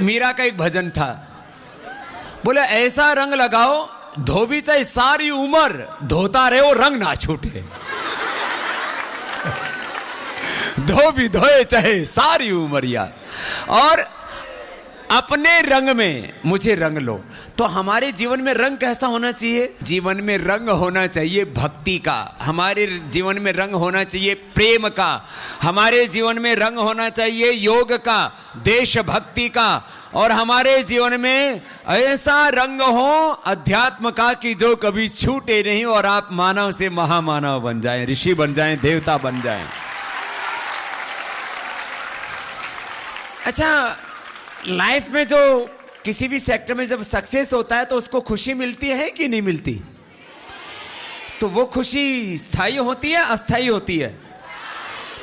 मीरा का एक भजन था, बोले ऐसा रंग लगाओ धोबी चाहे सारी उम्र धोता रहे वो रंग ना छूटे। धोबी धोए चाहे सारी उम्र यार, और अपने रंग में मुझे रंग लो। तो हमारे जीवन में रंग कैसा होना चाहिए? जीवन में रंग होना चाहिए भक्ति का, हमारे जीवन में रंग होना चाहिए प्रेम का, हमारे जीवन में रंग होना चाहिए योग का, देशभक्ति का, और हमारे जीवन में ऐसा रंग हो अध्यात्म का कि जो कभी छूटे नहीं और आप मानव से महामानव बन जाएं, ऋषि बन जाएं, देवता बन जाएं। अच्छा, लाइफ में जो किसी भी सेक्टर में जब सक्सेस होता है तो उसको खुशी मिलती है कि नहीं मिलती? तो वो खुशी स्थायी होती है अस्थायी होती है?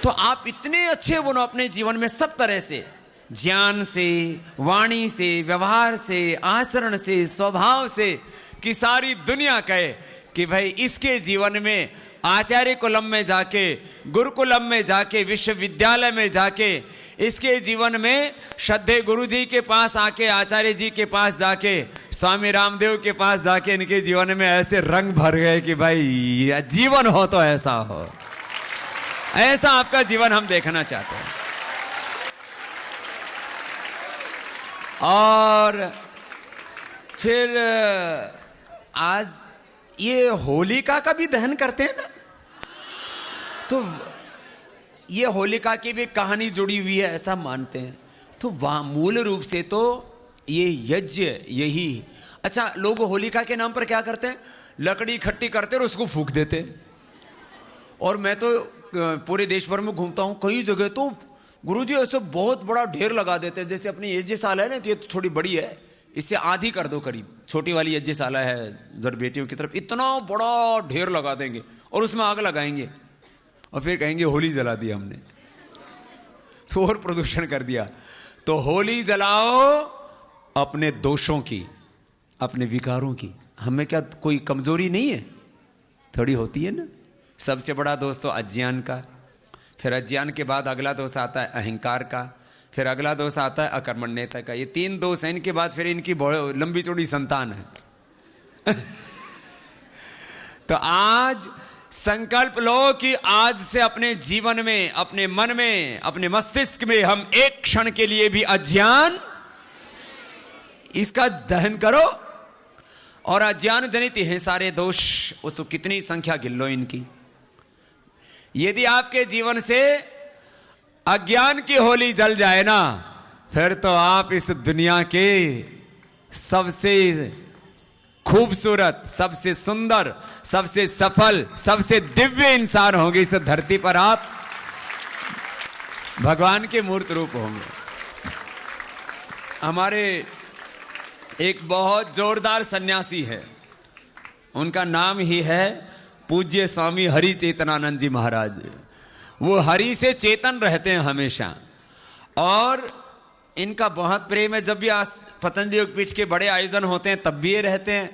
तो आप इतने अच्छे बनो अपने जीवन में सब तरह से, ज्ञान से, वाणी से, व्यवहार से, आचरण से, स्वभाव से, कि सारी दुनिया कहे कि भाई इसके जीवन में आचार्य कुलम में जाके, गुरुकुलम में जाके, विश्वविद्यालय में जाके, इसके जीवन में श्रद्धे गुरु जी के पास आके, आचार्य जी के पास जाके, स्वामी रामदेव के पास जाके इनके जीवन में ऐसे रंग भर गए कि भाई जीवन हो तो ऐसा हो। ऐसा आपका जीवन हम देखना चाहते हैं। और फिर आज ये होलिका का भी दहन करते हैं ना, तो ये होलिका की भी कहानी जुड़ी हुई है ऐसा मानते हैं। तो वहाँ मूल रूप से तो ये यज्ञ यही। अच्छा, लोग होलिका के नाम पर क्या करते हैं? लकड़ी इकट्ठी करते और उसको फूंक देते हैं। और मैं तो पूरे देश भर में घूमता हूँ, कई जगह तो गुरुजी ऐसे बहुत बड़ा ढेर लगा देते हैं। जैसे अपनी यज्ञशाला है ना, तो ये तो थोड़ी बड़ी है, इससे आधी कर दो करीब। छोटी वाली यज्ञशाला है उधर बेटियों की तरफ, इतना बड़ा ढेर लगा देंगे और उसमें आग लगाएंगे और फिर कहेंगे होली जला दी हमने, तो और प्रदूषण कर दिया। तो होली जलाओ अपने दोषों की, अपने विकारों की। हमें क्या कोई कमजोरी नहीं है? थोड़ी होती है ना। सबसे बड़ा दोष तो अज्ञान का, फिर अज्ञान के बाद अगला दोष आता है अहंकार का, फिर अगला दोष आता है अकर्मण्यता का। ये तीन दोष हैं, इनके बाद फिर इनकी लंबी चौड़ी संतान है। तो आज संकल्प लो कि आज से अपने जीवन में, अपने मन में, अपने मस्तिष्क में हम एक क्षण के लिए भी अज्ञान, इसका दहन करो। और अज्ञान जनित हैं सारे दोष, वो तो कितनी संख्या गिन लो इनकी। यदि आपके जीवन से अज्ञान की होली जल जाए ना, फिर तो आप इस दुनिया के सबसे खूबसूरत, सबसे सुंदर, सबसे सफल, सबसे दिव्य इंसान होंगे। इस धरती पर आप भगवान के मूर्त रूप होंगे। हमारे एक बहुत जोरदार सन्यासी है, उनका नाम ही है पूज्य स्वामी हरि चेतनानंद जी महाराज। वो हरि से चेतन रहते हैं हमेशा, और इनका बहुत प्रेम है। जब भी पतंजलि योगपीठ के बड़े आयोजन होते हैं तब भी ये रहते हैं।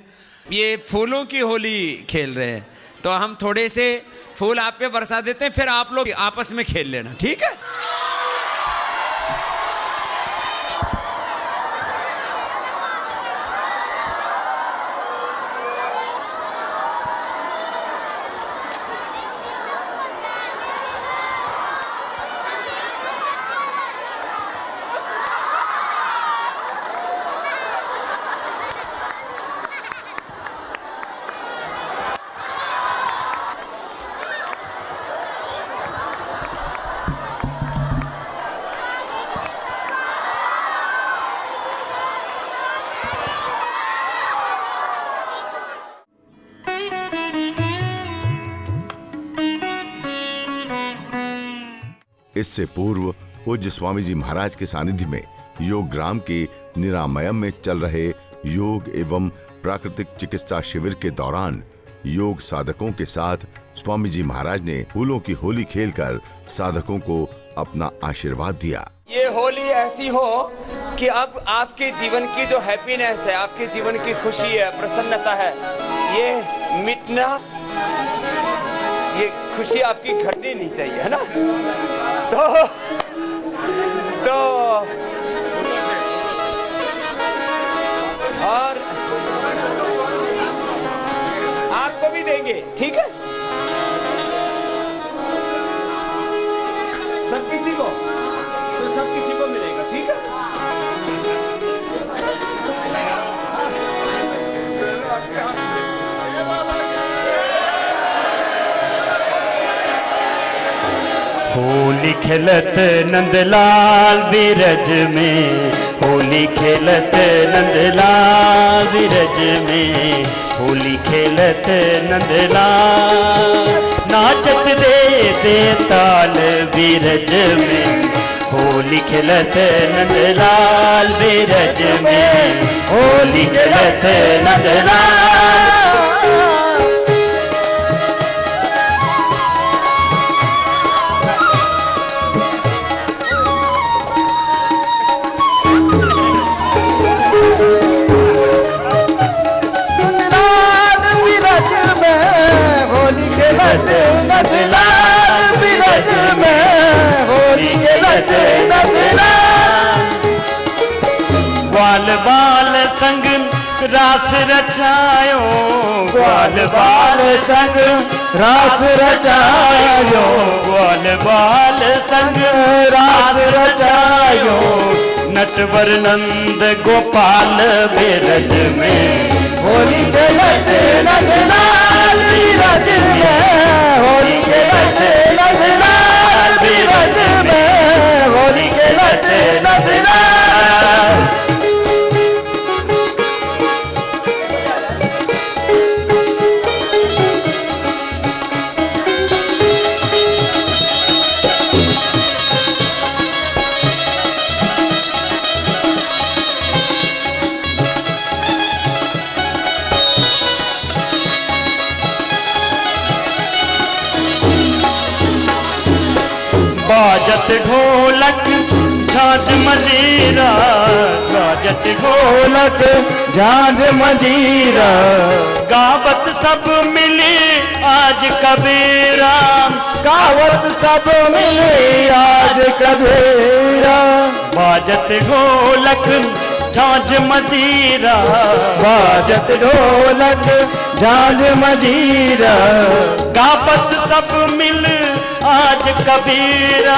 ये फूलों की होली खेल रहे हैं, तो हम थोड़े से फूल आप पे बरसा देते हैं, फिर आप लोग आपस में खेल लेना, ठीक है? इससे पूर्व पूज्य स्वामी जी महाराज के सानिध्य में योग ग्राम के निरामयम में चल रहे योग एवं प्राकृतिक चिकित्सा शिविर के दौरान योग साधकों के साथ स्वामी जी महाराज ने फूलों की होली खेलकर साधकों को अपना आशीर्वाद दिया। ये होली ऐसी हो कि अब आपके जीवन की जो हैप्पीनेस है, आपके जीवन की खुशी है, प्रसन्नता है, ये मिटना, ये खुशी आपकी घटनी नहीं चाहिए, है ना? तो भी देंगे, ठीक है? सब किसी को, तो सब किसी को मिलेगा, ठीक है? होली खेलत नंदलाल बिरज में, होली खेलत नंदलाल बिरज में, होली खेलत नंदलाल नाचत दे ताल बिरज में, होली खेलत नंदलाल बिरज में, होली खेलत नंदलाल। नंदलाल बिरज में, होली खेलत नंदलाल। ग्वाल बाल संग रास रचायो, ग्वाल बाल संग रास रचायो, ग्वाल बाल संग रास रचायो, नटवर नंद गोपाल बिरज में, होली खेलत नंदलाल बिरज में, होली खेलत नंदलाल बिरज में, होली खेलत नंदलाल। बाजत ढोलक झांझ मजीरा, बाजत ढोलक झांझ मजीरा, गावत सब मिले आज कबीरा, गावत सब मिले आज कबीरा। बाजत ढोलक झांझ मजीरा, बाजत ढोलक झांझ मजीरा, गावत सब मिल आज कबीरा,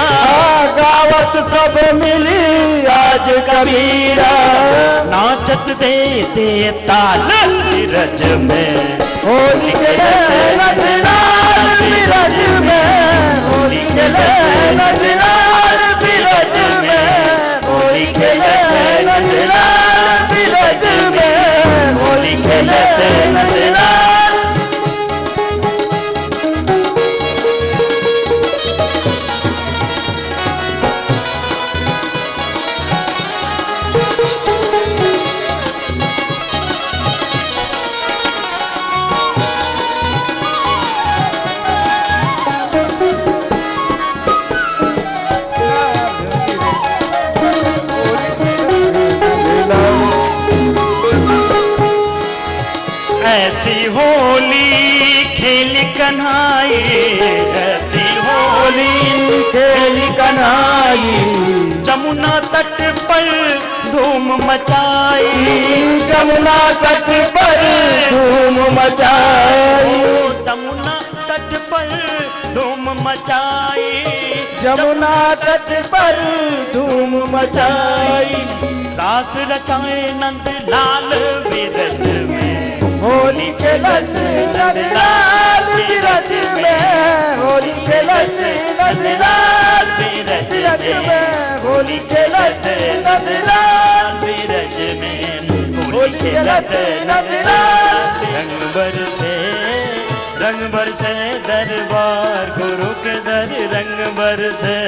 गावत सब मिली आज कबीरा, नाचत दे ताल बिरज में, होली खेलत नंदलाल बिरज में, होली खेलत नंदलाल बिरज में, होली खेलत नंदलाल बिरज में, होली खेलत नंदलाल। ऐसी होली खेल कन्हाई, ऐसी होली खेल कन्हाई, जमुना तट पर धूम मचाई, जमुना तट पर धूम मचाई, जमुना तट पर धूम मचाई, जमुना तट पर धूम मचाई, रास रचाए नंदलाल बिरज में, होली खेलत नंदलाल बिरज में, होली खेलत नंदलाल बिरज में, होली खेलत नंदलाल बिरज में, होली खेलत नंदलाल। रंग बरसे दरबार गुरु के दर, रंग बरसे।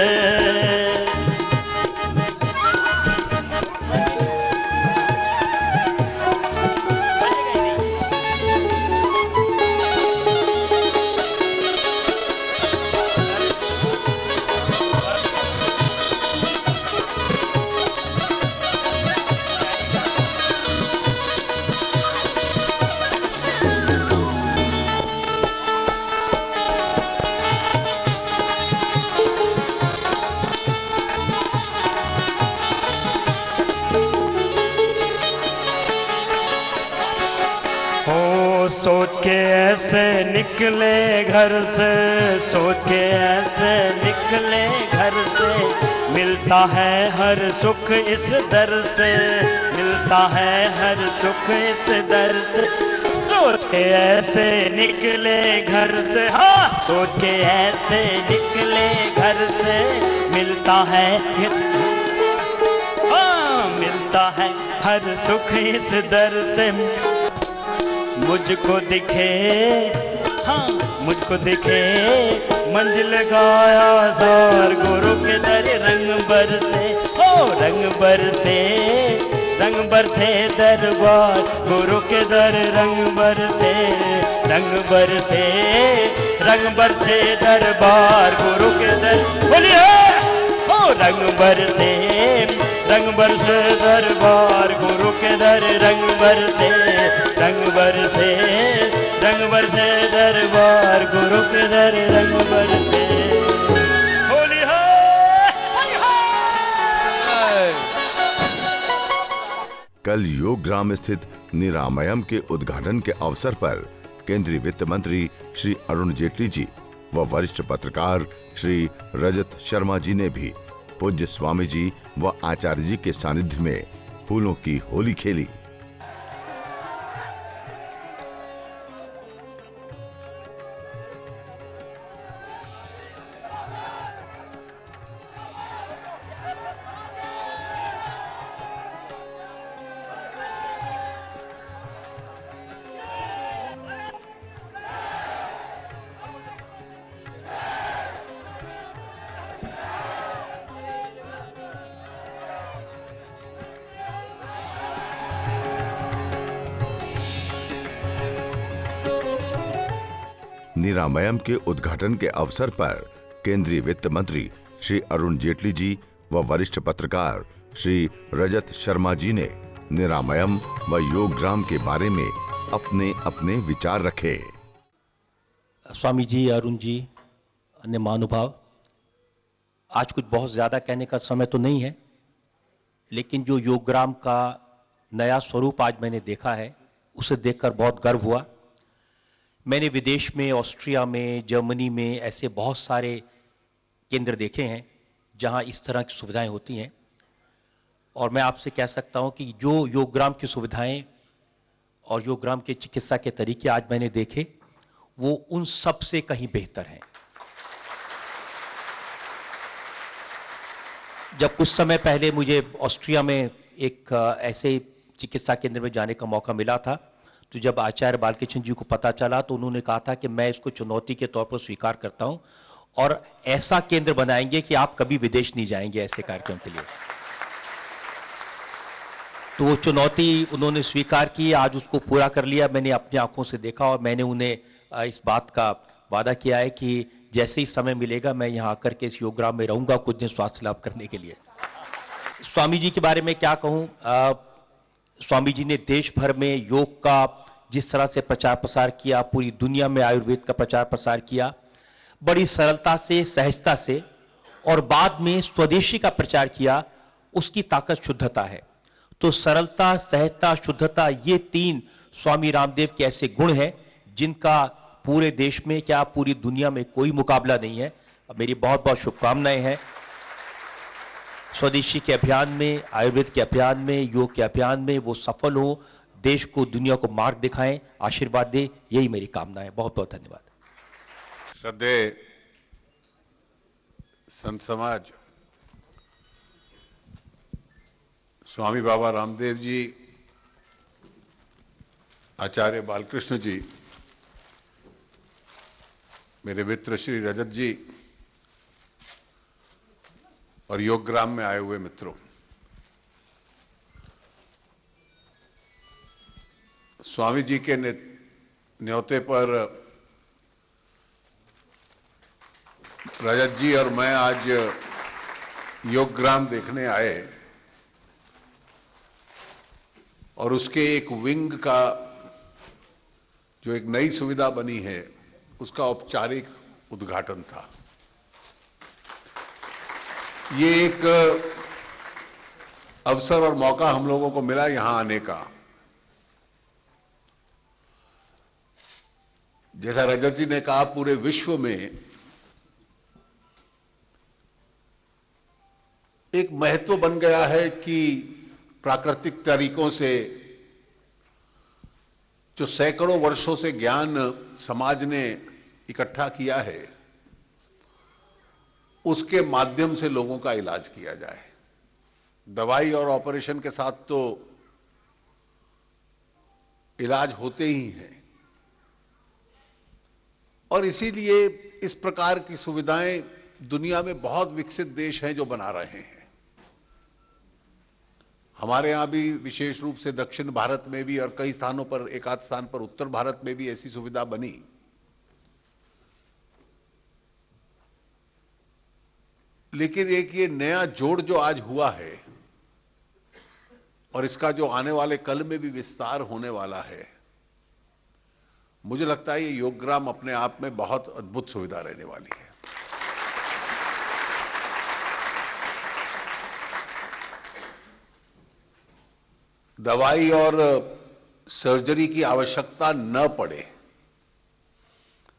सोच के ऐसे निकले घर से, सोच के ऐसे निकले घर से, मिलता है हर सुख इस दर से, मिलता है हर सुख इस दर से। सोच के ऐसे निकले घर से, हाँ सोच के ऐसे निकले घर से, मिलता है मिलता है हर सुख इस दर से। मुझको दिखे, हाँ मुझको दिखे मंजिल गाया सार, गुरु के दर रंग बरसे, हो रंग बरसे, रंग बरसे दरबार गुरु के दर रंग बरसे, रंग बरसे, रंग बरसे दरबार गुरु के दर। बोलिए हो रंग बरसे, रंग बरसे दरबार गुरु के दर रंग बरसे, रंग बरसे, रंग बरसे दरबार गुरु के दर रंग बरसे। होली कल योग ग्राम स्थित निरामयम के उद्घाटन के अवसर पर केंद्रीय वित्त मंत्री श्री अरुण जेटली जी व वरिष्ठ पत्रकार श्री रजत शर्मा जी ने भी पूज्य स्वामी जी व आचार्य जी के सानिध्य में फूलों की होली खेली। निरामयम के उद्घाटन के अवसर पर केंद्रीय वित्त मंत्री श्री अरुण जेटली जी व वरिष्ठ पत्रकार श्री रजत शर्मा जी ने निरामयम व योग ग्राम के बारे में अपने अपने विचार रखे। स्वामी जी, अरुण जी, अन्य महानुभाव, आज कुछ बहुत ज्यादा कहने का समय तो नहीं है, लेकिन जो योग ग्राम का नया स्वरूप आज मैंने देखा है उसे देखकर बहुत गर्व हुआ। मैंने विदेश में, ऑस्ट्रिया में, जर्मनी में ऐसे बहुत सारे केंद्र देखे हैं जहां इस तरह की सुविधाएं होती हैं, और मैं आपसे कह सकता हूं कि जो योगग्राम की सुविधाएं और योगग्राम के चिकित्सा के तरीके आज मैंने देखे वो उन सब से कहीं बेहतर हैं। जब कुछ समय पहले मुझे ऑस्ट्रिया में एक ऐसे चिकित्सा केंद्र में जाने का मौका मिला था, तो जब आचार्य बालकृष्ण जी को पता चला तो उन्होंने कहा था कि मैं इसको चुनौती के तौर पर स्वीकार करता हूं और ऐसा केंद्र बनाएंगे कि आप कभी विदेश नहीं जाएंगे ऐसे कार्यक्रम के लिए। तो वो चुनौती उन्होंने स्वीकार की, आज उसको पूरा कर लिया। मैंने अपनी आंखों से देखा और मैंने उन्हें इस बात का वादा किया है कि जैसे ही समय मिलेगा मैं यहां आकर के इस योगग्राम में रहूंगा कुछ दिन स्वास्थ्य लाभ करने के लिए। स्वामी जी के बारे में क्या कहूं, स्वामी जी ने देश भर में योग का जिस तरह से प्रचार प्रसार किया, पूरी दुनिया में आयुर्वेद का प्रचार प्रसार किया, बड़ी सरलता से, सहजता से, और बाद में स्वदेशी का प्रचार किया, उसकी ताकत शुद्धता है। तो सरलता, सहजता, शुद्धता, ये तीन स्वामी रामदेव के ऐसे गुण हैं जिनका पूरे देश में, क्या पूरी दुनिया में कोई मुकाबला नहीं है। मेरी बहुत बहुत शुभकामनाएं हैं। स्वदेशी के अभियान में, आयुर्वेद के अभियान में, योग के अभियान में वो सफल हो, देश को, दुनिया को मार्ग दिखाएं, आशीर्वाद दे, यही मेरी कामना है। बहुत बहुत धन्यवाद। श्रद्धेय संत समाज, स्वामी बाबा रामदेव जी, आचार्य बालकृष्ण जी, मेरे मित्र श्री रजत जी और योगग्राम में आए हुए मित्रों, स्वामी जी के न्योते पर रजत जी और मैं आज योगग्राम देखने आए और उसके एक विंग का जो एक नई सुविधा बनी है उसका औपचारिक उद्घाटन था। ये एक अवसर और मौका हम लोगों को मिला यहां आने का। जैसा रजत जी ने कहा, पूरे विश्व में एक महत्व बन गया है कि प्राकृतिक तरीकों से जो सैकड़ों वर्षों से ज्ञान समाज ने इकट्ठा किया है, उसके माध्यम से लोगों का इलाज किया जाए। दवाई और ऑपरेशन के साथ तो इलाज होते ही हैं, और इसीलिए इस प्रकार की सुविधाएं दुनिया में बहुत विकसित देश हैं जो बना रहे हैं। हमारे यहां भी विशेष रूप से दक्षिण भारत में भी और कई स्थानों पर, एक आध स्थान पर उत्तर भारत में भी ऐसी सुविधा बनी। लेकिन एक ये नया जोड़ जो आज हुआ है और इसका जो आने वाले कल में भी विस्तार होने वाला है, मुझे लगता है ये योगग्राम अपने आप में बहुत अद्भुत सुविधा रहने वाली है। दवाई और सर्जरी की आवश्यकता न पड़े,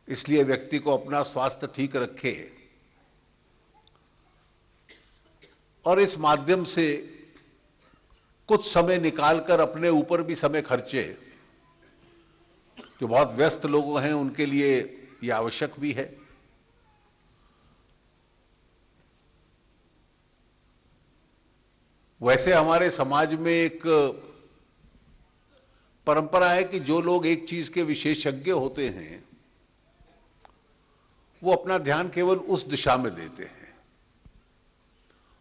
इसलिए व्यक्ति को अपना स्वास्थ्य ठीक रखे और इस माध्यम से कुछ समय निकालकर अपने ऊपर भी समय खर्चे। जो बहुत व्यस्त लोग हैं उनके लिए यह आवश्यक भी है। वैसे हमारे समाज में एक परंपरा है कि जो लोग एक चीज के विशेषज्ञ होते हैं वो अपना ध्यान केवल उस दिशा में देते हैं।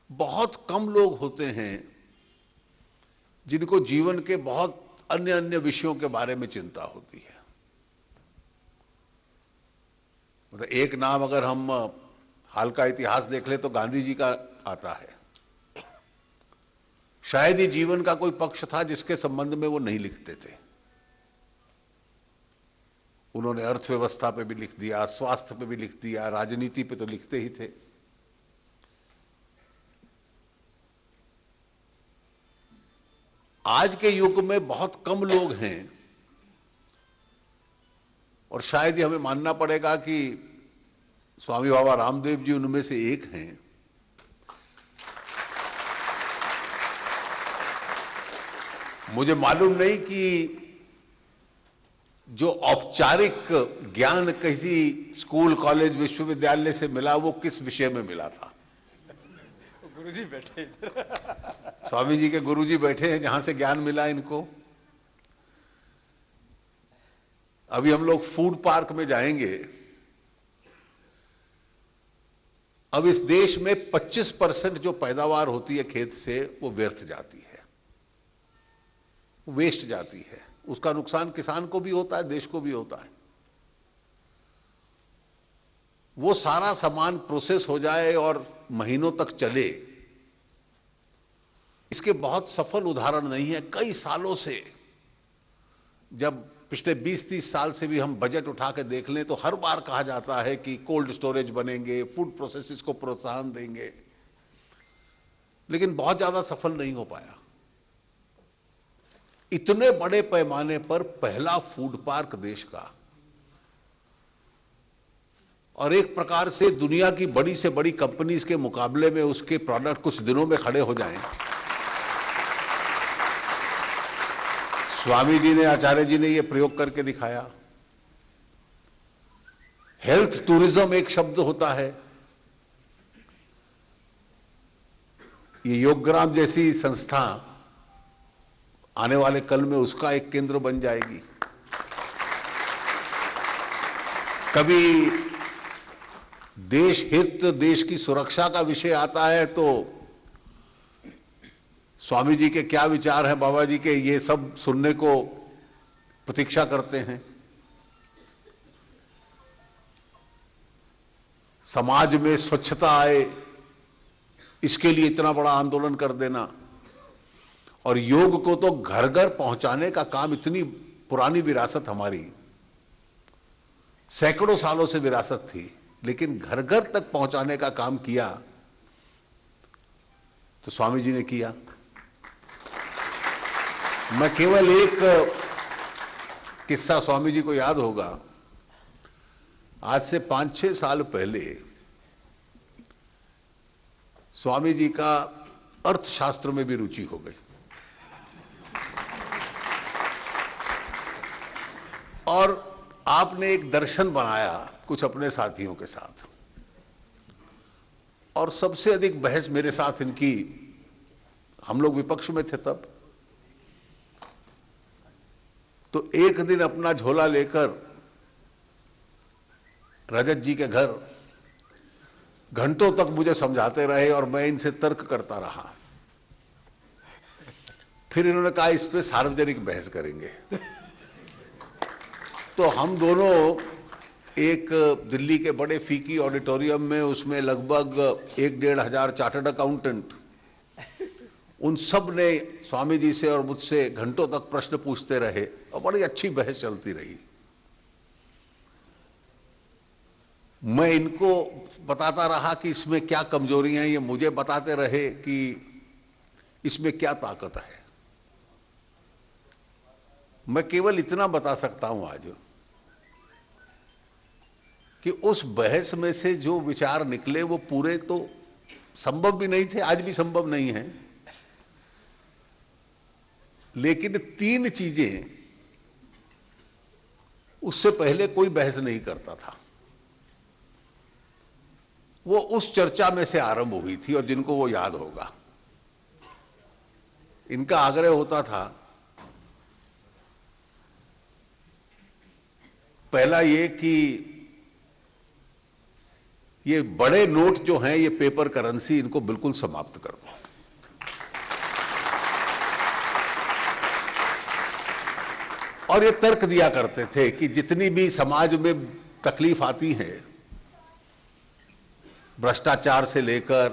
बहुत कम लोग होते हैं जिनको जीवन के बहुत अन्य अन्य विषयों के बारे में चिंता होती है। मतलब एक नाम अगर हम हाल का इतिहास देख ले तो गांधी जी का आता है। शायद ही जीवन का कोई पक्ष था जिसके संबंध में वो नहीं लिखते थे। उन्होंने अर्थव्यवस्था पे भी लिख दिया, स्वास्थ्य पे भी लिख दिया, राजनीति पे तो लिखते ही थे। आज के युग में बहुत कम लोग हैं और शायद ही हमें मानना पड़ेगा कि स्वामी बाबा रामदेव जी उनमें से एक हैं। मुझे मालूम नहीं कि जो औपचारिक ज्ञान किसी स्कूल, कॉलेज, विश्वविद्यालय से मिला वो किस विषय में मिला था। गुरुजी बैठे स्वामी जी के गुरुजी बैठे हैं जहां से ज्ञान मिला इनको। अभी हम लोग फूड पार्क में जाएंगे। अब इस देश में 25% जो पैदावार होती है खेत से वो व्यर्थ जाती है, वेस्ट जाती है। उसका नुकसान किसान को भी होता है, देश को भी होता है। वो सारा सामान प्रोसेस हो जाए और महीनों तक चले, इसके बहुत सफल उदाहरण नहीं है। कई सालों से, जब पिछले 20-30 साल से भी हम बजट उठा के देख लें तो हर बार कहा जाता है कि कोल्ड स्टोरेज बनेंगे, फूड प्रोसेसेस को प्रोत्साहन देंगे, लेकिन बहुत ज्यादा सफल नहीं हो पाया। इतने बड़े पैमाने पर पहला फूड पार्क देश का, और एक प्रकार से दुनिया की बड़ी से बड़ी कंपनीज के मुकाबले में उसके प्रोडक्ट कुछ दिनों में खड़े हो जाएं। स्वामी जी ने, आचार्य जी ने यह प्रयोग करके दिखाया। हेल्थ टूरिज्म एक शब्द होता है। ये योगग्राम जैसी संस्था आने वाले कल में उसका एक केंद्र बन जाएगी। कभी देश हित, देश की सुरक्षा का विषय आता है तो स्वामी जी के क्या विचार हैं, बाबा जी के, ये सब सुनने को प्रतीक्षा करते हैं। समाज में स्वच्छता आए, इसके लिए इतना बड़ा आंदोलन कर देना, और योग को तो घर घर पहुंचाने का काम, इतनी पुरानी विरासत हमारी, सैकड़ों सालों से विरासत थी, लेकिन घर घर तक पहुंचाने का काम किया तो स्वामी जी ने किया। मैं केवल एक किस्सा स्वामी जी को याद होगा। आज से 5-6 साल पहले स्वामी जी का अर्थशास्त्र में भी रुचि हो गई और आपने एक दर्शन बनाया कुछ अपने साथियों के साथ, और सबसे अधिक बहस मेरे साथ इनकी, हम लोग विपक्ष में थे तब, तो एक दिन अपना झोला लेकर रजत जी के घर घंटों तक मुझे समझाते रहे और मैं इनसे तर्क करता रहा। फिर इन्होंने कहा इस पे सार्वजनिक बहस करेंगे। तो हम दोनों एक दिल्ली के बड़े फीकी ऑडिटोरियम में, उसमें लगभग 1-1.5 हजार चार्टर्ड अकाउंटेंट, उन सब ने स्वामी जी से और मुझसे घंटों तक प्रश्न पूछते रहे और बड़ी अच्छी बहस चलती रही। मैं इनको बताता रहा कि इसमें क्या कमजोरियां हैं, ये मुझे बताते रहे कि इसमें क्या ताकत है। मैं केवल इतना बता सकता हूं आज कि उस बहस में से जो विचार निकले वो पूरे तो संभव भी नहीं थे, आज भी संभव नहीं है, लेकिन 3 चीजें उससे पहले कोई बहस नहीं करता था, वो उस चर्चा में से आरंभ हुई थी और जिनको वो याद होगा। इनका आग्रह होता था, पहला ये कि ये बड़े नोट जो हैं, ये पेपर करेंसी, इनको बिल्कुल समाप्त कर दो। और ये तर्क दिया करते थे कि जितनी भी समाज में तकलीफ आती है, भ्रष्टाचार से लेकर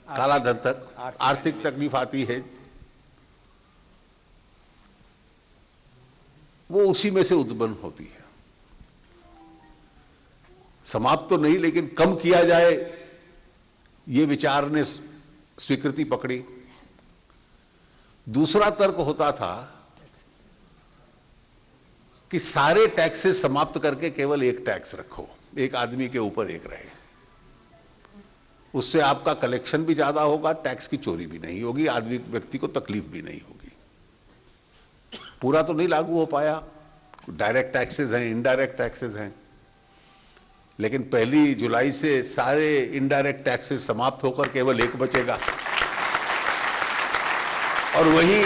काला धन तक, आर्थिक तकलीफ आती है, वो उसी में से उत्पन्न होती है। समाप्त तो नहीं, लेकिन कम किया जाए, ये विचार ने स्वीकृति पकड़ी। दूसरा तर्क होता था कि सारे टैक्सेस समाप्त करके केवल एक टैक्स रखो, एक आदमी के ऊपर एक रहे, उससे आपका कलेक्शन भी ज्यादा होगा, टैक्स की चोरी भी नहीं होगी, आदमी व्यक्ति को तकलीफ भी नहीं होगी। पूरा तो नहीं लागू हो पाया, डायरेक्ट टैक्सेस हैं, इनडायरेक्ट टैक्सेस हैं, लेकिन 1 जुलाई से सारे इनडायरेक्ट टैक्सेस समाप्त होकर केवल एक बचेगा और वही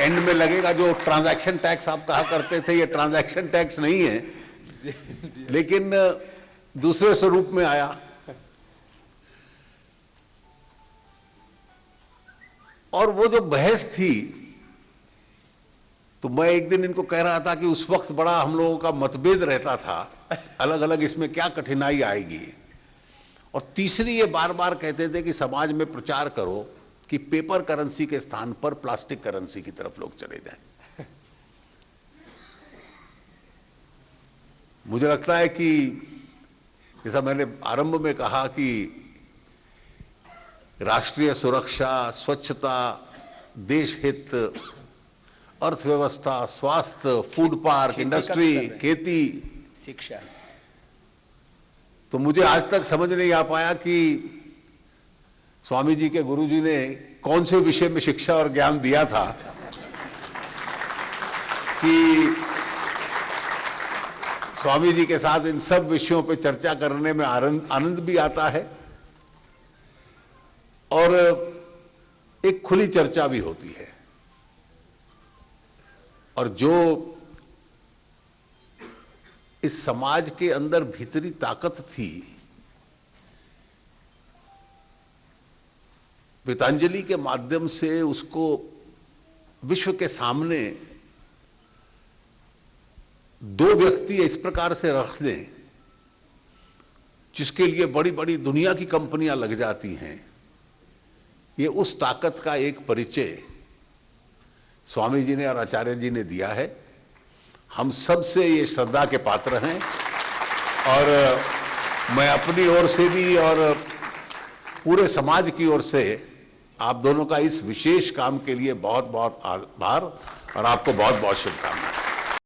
एंड में लगेगा जो ट्रांजैक्शन टैक्स आप कहा करते थे। ये ट्रांजैक्शन टैक्स नहीं है, लेकिन दूसरे स्वरूप में आया। और वो जो बहस थी, तो मैं एक दिन इनको कह रहा था कि उस वक्त बड़ा हम लोगों का मतभेद रहता था, अलग अलग इसमें क्या कठिनाई आएगी। और तीसरी ये बार बार कहते थे कि समाज में प्रचार करो कि पेपर करेंसी के स्थान पर प्लास्टिक करेंसी की तरफ लोग चले जाएं। मुझे लगता है कि जैसा मैंने आरंभ में कहा कि राष्ट्रीय सुरक्षा, स्वच्छता, देश हित, अर्थव्यवस्था, स्वास्थ्य, फूड पार्क, इंडस्ट्री, खेती, शिक्षा, तो मुझे आज तक समझ नहीं आ पाया कि स्वामी जी के गुरुजी ने कौन से विषय में शिक्षा और ज्ञान दिया था कि स्वामी जी के साथ इन सब विषयों पर चर्चा करने में आनंद भी आता है और एक खुली चर्चा भी होती है। और जो इस समाज के अंदर भीतरी ताकत थी, पतंजलि के माध्यम से उसको विश्व के सामने 2 व्यक्ति इस प्रकार से रख दें जिसके लिए बड़ी बड़ी दुनिया की कंपनियां लग जाती हैं, ये उस ताकत का एक परिचय स्वामी जी ने और आचार्य जी ने दिया है। हम सब से ये श्रद्धा के पात्र हैं और मैं अपनी ओर से भी और पूरे समाज की ओर से आप दोनों का इस विशेष काम के लिए बहुत बहुत आभार और आपको बहुत बहुत शुभकामनाएं।